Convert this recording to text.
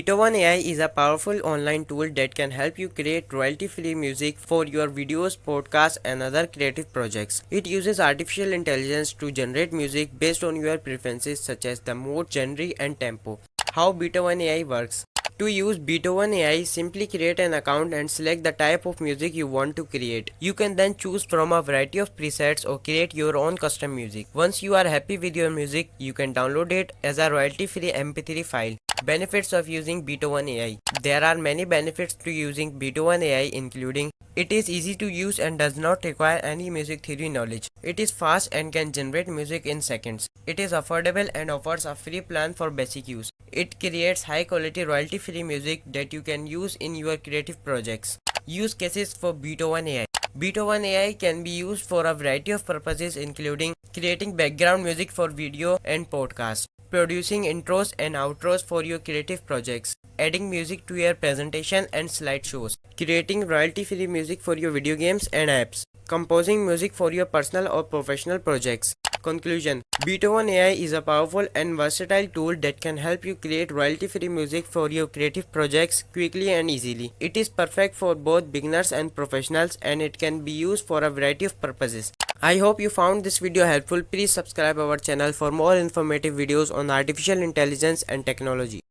Beatoven AI is a powerful online tool that can help you create royalty-free music for your videos, podcasts, and other creative projects. It uses artificial intelligence to generate music based on your preferences such as the mode, genre, and tempo. How Beatoven AI works. To use Beatoven AI, simply create an account and select the type of music you want to create. You can then choose from a variety of presets or create your own custom music. Once you are happy with your music, you can download it as a royalty-free MP3 file. Benefits of using Beatoven AI. There are many benefits to using Beatoven AI, including it is easy to use and does not require any music theory knowledge. It is fast and can generate music in seconds. It is affordable and offers a free plan for basic use. It creates high quality royalty free music that you can use in your creative projects. Use cases for Beatoven AI. Beatoven AI can be used for a variety of purposes, including creating background music for video and podcasts, producing intros and outros for your creative projects, adding music to your presentation and slideshows, creating royalty-free music for your video games and apps, composing music for your personal or professional projects. Conclusion. Beatoven AI is a powerful and versatile tool that can help you create royalty-free music for your creative projects quickly and easily. It is perfect for both beginners and professionals, and it can be used for a variety of purposes. I hope you found this video helpful. Please subscribe our channel for more informative videos on artificial intelligence and technology.